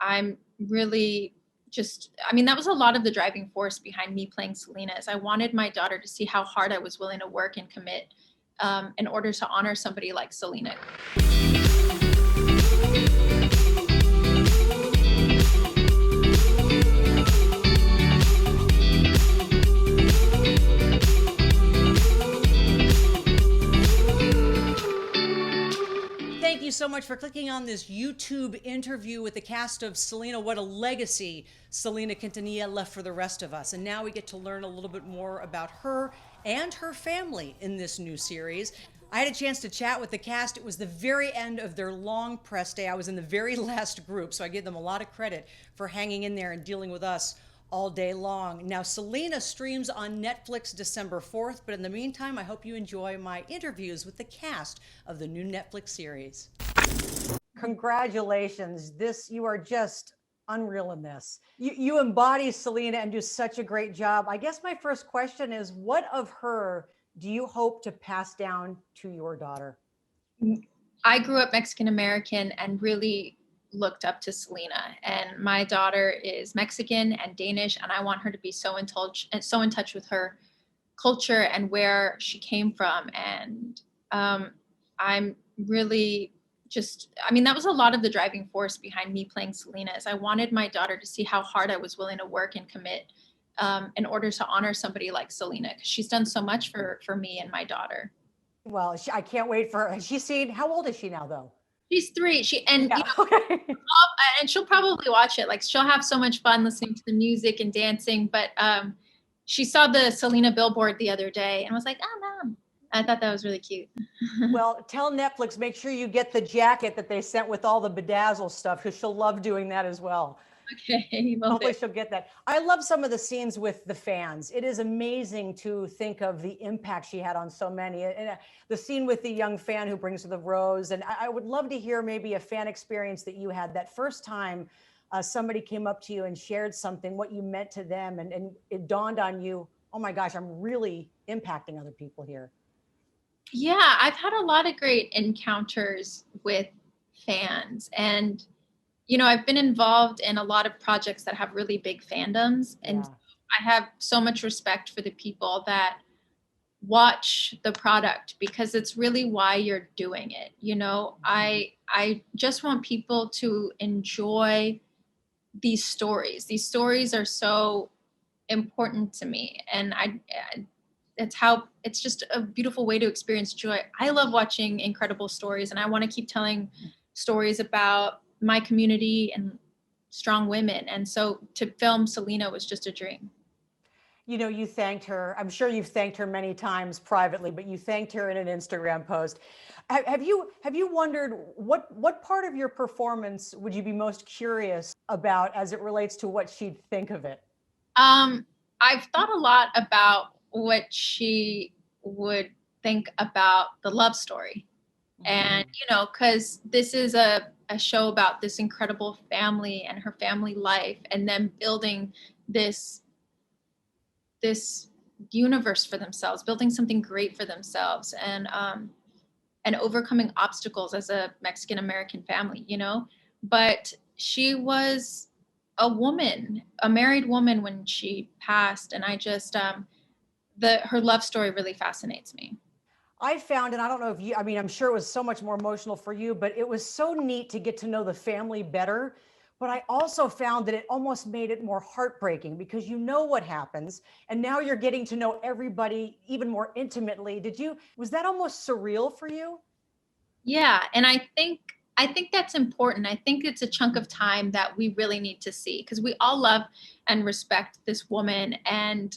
I'm really I mean, that was a lot of the driving force behind me playing Selena is I wanted my daughter to see how hard I was willing to work and commit in order to honor somebody like Selena. Thank you so much for clicking on this YouTube interview with the cast of Selena. What a legacy Selena Quintanilla left for the rest of us. And now we get to learn a little bit more about her and her family in this new series. I had a chance to chat with the cast. It was the very end of their long press day. I was in the very last group, so I give them a lot of credit for hanging in there and dealing with us all day long. Now, Selena streams on Netflix December 4th, but in the meantime, I hope you enjoy my interviews with the cast of the new Netflix series. Congratulations. You are just unreal in this. You embody Selena and do such a great job. I guess my first question is, what of her do you hope to pass down to your daughter? I grew up Mexican American and really looked up to Selena, and my daughter is Mexican and Danish, and I want her to be so in touch with her culture and where she came from. And I'm really I mean, that was a lot of the driving force behind me playing Selena is I wanted my daughter to see how hard I was willing to work and commit in order to honor somebody like Selena, because she's done so much for me and my daughter. Well, I can't wait for her. She's seen, how old is she now though? She's 3. And she'll probably watch it. Like, she'll have so much fun listening to the music and dancing. But she saw the Selena billboard the other day and was like, "Oh, Mom." I thought that was really cute. Well, tell Netflix, make sure you get the jacket that they sent with all the bedazzle stuff, because she'll love doing that as well. Okay. Hopefully she'll get that. I love some of the scenes with the fans. It is amazing to think of the impact she had on so many. And the scene with the young fan who brings her the rose. And I would love to hear maybe a fan experience that you had that first time somebody came up to you and shared something, what you meant to them. And it dawned on you, oh my gosh, I'm really impacting other people here. Yeah, I've had a lot of great encounters with fans. And I've been involved in a lot of projects that have really big fandoms. And I have so much respect for the people that watch the product, because it's really why you're doing it. I just want people to enjoy these stories. These stories are so important to me. And it's just a beautiful way to experience joy. I love watching incredible stories, and I want to keep telling stories about my community and strong women. And so to film Selena was just a dream. You thanked her. I'm sure you've thanked her many times privately, but you thanked her in an Instagram post. Have you wondered what part of your performance would you be most curious about as it relates to what she'd think of it? I've thought a lot about what she would think about the love story. And, because this is a show about this incredible family and her family life, and them building this universe for themselves, building something great for themselves, and overcoming obstacles as a Mexican American family, But she was a woman, a married woman when she passed. And I just, her love story really fascinates me. I found, and I don't know if you, I'm sure it was so much more emotional for you, but it was so neat to get to know the family better. But I also found that it almost made it more heartbreaking, because you know what happens, and now you're getting to know everybody even more intimately. Was that almost surreal for you? Yeah, and I think that's important. I think it's a chunk of time that we really need to see, because we all love and respect this woman, and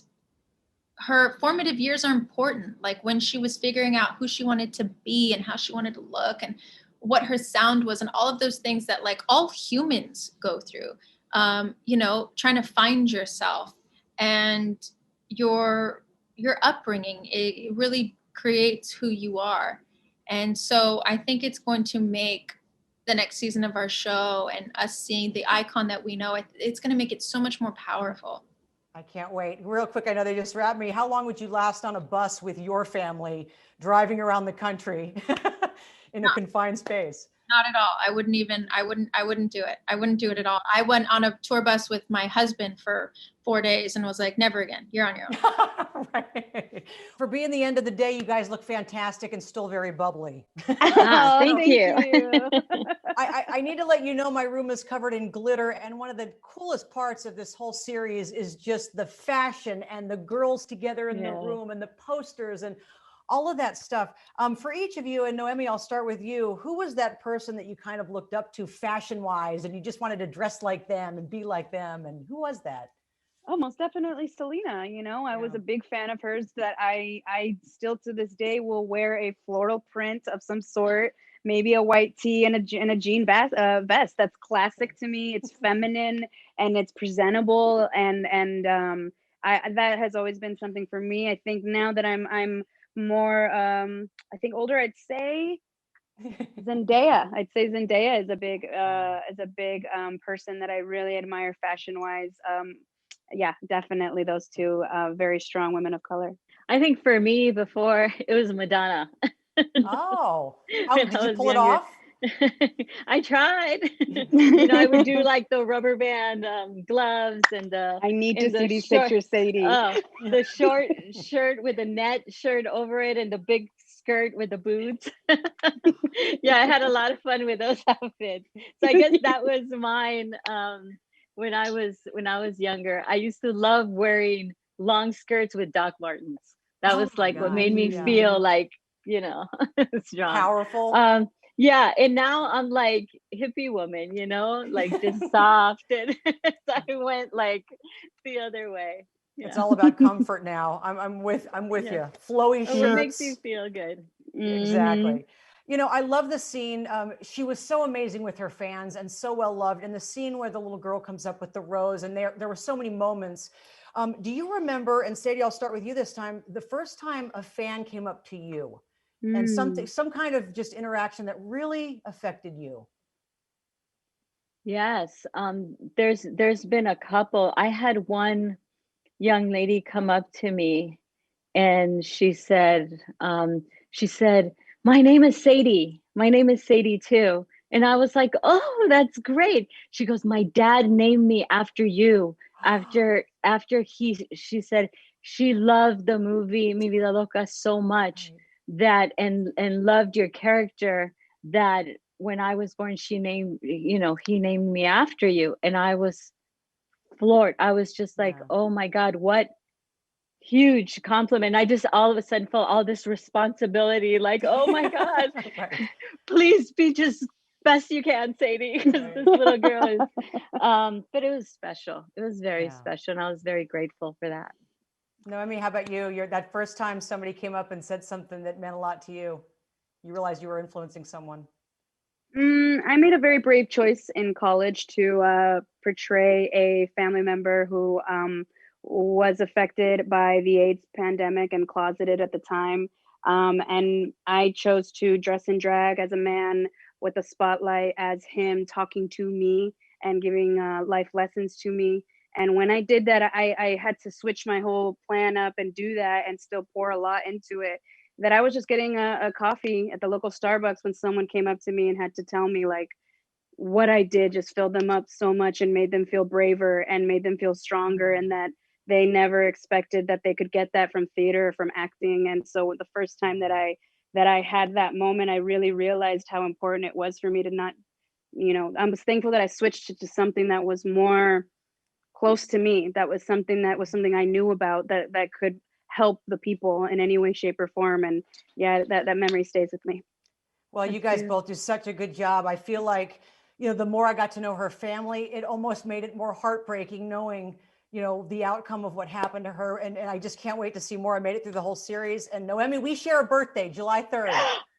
her formative years are important. Like when she was figuring out who she wanted to be and how she wanted to look and what her sound was, and all of those things that like all humans go through, trying to find yourself and your upbringing, it really creates who you are. And so I think it's going to make the next season of our show and us seeing the icon that we know, it's going to make it so much more powerful. I can't wait. Real quick, I know they just wrapped me. How long would you last on a bus with your family driving around the country in a confined space? Not at all. I wouldn't do it. I wouldn't do it at all. I went on a tour bus with my husband for 4 days and was like, never again. You're on your own. Right. For being the end of the day, you guys look fantastic and still very bubbly. Thank you. I need to let you know my room is covered in glitter. And one of the coolest parts of this whole series is just the fashion and the girls together in the room and the posters and all of that stuff. For each of you, and Noemi, I'll start with you. Who was that person that you kind of looked up to fashion-wise and you just wanted to dress like them and be like them? And who was that? Oh, most definitely Selena. You know, I was a big fan of hers that I still to this day will wear a floral print of some sort, maybe a white tee and a jean vest. That's classic to me. It's feminine and it's presentable, and that has always been something for me. I think now that I'm more I think older, I'd say Zendaya. I'd say Zendaya is a big person that I really admire fashion wise. Yeah, definitely those two very strong women of color. I think for me before it was Madonna. Oh, did you pull it off? I tried. You know, I would do like the rubber band gloves and the. I need to see these pictures, Seidy. The short shirt with a net shirt over it and the big skirt with the boots. Yeah, I had a lot of fun with those outfits. So I guess that was mine. When I was younger, I used to love wearing long skirts with Doc Martens. That was like what made me feel like, you know, strong, powerful. Yeah, and now I'm like hippie woman, you know, like just soft, and so I went like the other way. Yeah. It's all about comfort now. I'm with you. Flowy shirts. It makes you feel good. Exactly. You know, I love the scene. She was so amazing with her fans and so well loved. And the scene where the little girl comes up with the rose, and there were so many moments. Do you remember? And Seidy, I'll start with you this time. The first time a fan came up to you. And some kind of just interaction that really affected you. Yes, there's been a couple. I had one young lady come up to me, and she said, "My name is Seidy. My name is Seidy too." And I was like, "Oh, that's great." She goes, "My dad named me after you. After she said she loved the movie Mi Vida Loca so much." That and loved your character, that when I was born, he named me after you. And I was floored. I was just like, oh my God, what huge compliment. I just all of a sudden felt all this responsibility, like, oh my God, please be just best you can, Seidy, because this little girl is but it was special. It was very special, and I was very grateful for that. Noemi, how about you? That first time somebody came up and said something that meant a lot to you, you realized you were influencing someone. I made a very brave choice in college to portray a family member who was affected by the AIDS pandemic and closeted at the time. And I chose to dress in drag as a man with a spotlight as him talking to me and giving life lessons to me. And when I did that, I had to switch my whole plan up and do that and still pour a lot into it. That I was just getting a coffee at the local Starbucks when someone came up to me and had to tell me like what I did just filled them up so much and made them feel braver and made them feel stronger, and that they never expected that they could get that from theater or from acting. And so the first time that I had that moment, I really realized how important it was for me to not, I was thankful that I switched it to something that was more close to me. That was something I knew about that could help the people in any way, shape, or form. And yeah, that memory stays with me. Well, you guys both do such a good job. I feel like, the more I got to know her family, it almost made it more heartbreaking knowing, the outcome of what happened to her. And I just can't wait to see more. I made it through the whole series. And Noemi, we share a birthday, July 3rd.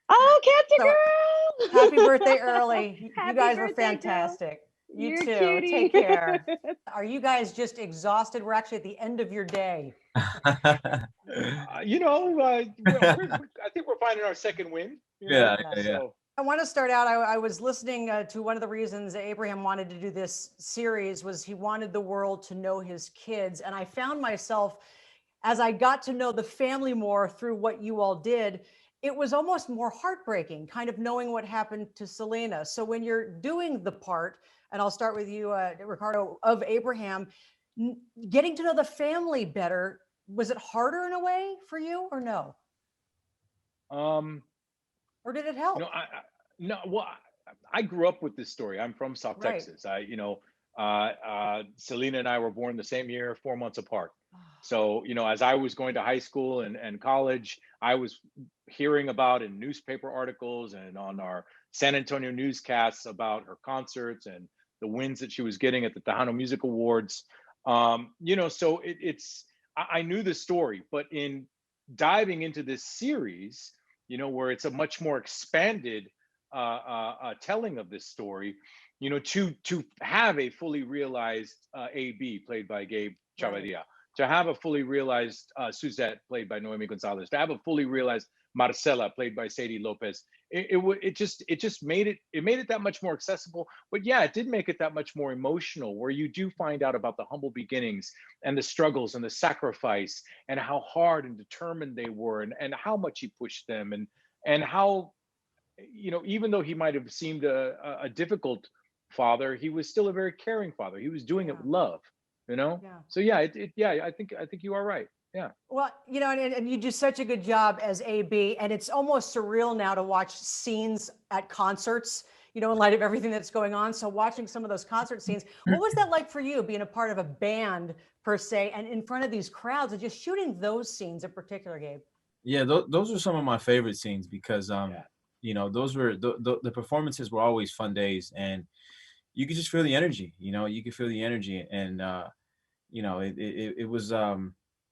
Oh, Captain Girl! Happy birthday early. You guys were fantastic. You too. Cutie. Take care. Are you guys just exhausted? We're actually at the end of your day. I think we're finding our second win. Yeah. So. I want to start out. I was listening to one of the reasons Abraham wanted to do this series was he wanted the world to know his kids. And I found myself, as I got to know the family more through what you all did, it was almost more heartbreaking, kind of knowing what happened to Selena. So when you're doing the part, and I'll start with you, Ricardo, of Abraham, getting to know the family better, was it harder in a way for you, or no? Or did it help? No, well, I grew up with this story. I'm from South Right. Texas. Selena and I were born the same year, 4 months apart. So, as I was going to high school and college, I was hearing about in newspaper articles and on our San Antonio newscasts about her concerts and the wins that she was getting at the Tejano Music Awards. So I knew the story, but in diving into this series, where it's a much more expanded telling of this story, to have a fully realized A.B. played by Gabe Chavarria, right, to have a fully realized Suzette played by Noemi Gonzalez, to have a fully realized Marcela played by Seidy Lopez, it just made it that much more accessible. But yeah, it did make it that much more emotional, where you do find out about the humble beginnings and the struggles and the sacrifice and how hard and determined they were, and how much he pushed them, and how, even though he might have seemed a difficult father, he was still a very caring father. He was doing it with love, Yeah. So yeah, I think you are right. Yeah. Well, and you do such a good job as AB, and it's almost surreal now to watch scenes at concerts, in light of everything that's going on. So watching some of those concert scenes, what was that like for you, being a part of a band per se, and in front of these crowds, and just shooting those scenes in particular, Gabe? Yeah, those are some of my favorite scenes because those were the performances were always fun days, and you could just feel the energy. You could feel the energy, and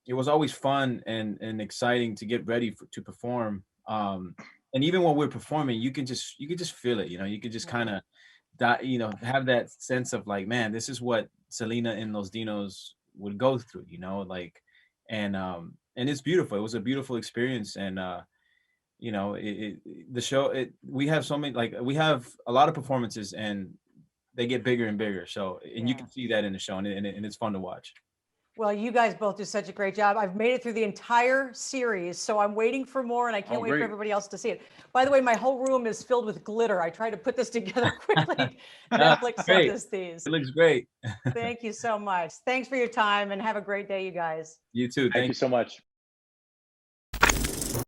it was always fun and exciting to get ready to perform. And even when we're performing, you could just feel it. You could just kind of have that sense of like, man, this is what Selena and those Dinos would go through. And it's beautiful. It was a beautiful experience, and the show. We have so many, like, we have a lot of performances, and they get bigger and bigger. So, and you can see that in the show, and it's fun to watch. Well, you guys both do such a great job. I've made it through the entire series, so I'm waiting for more, and I can't wait for everybody else to see it. By the way, my whole room is filled with glitter. I tried to put this together quickly. Netflix sent us these. It looks great. Thank you so much. Thanks for your time, and have a great day, you guys. You too. Thank you so much.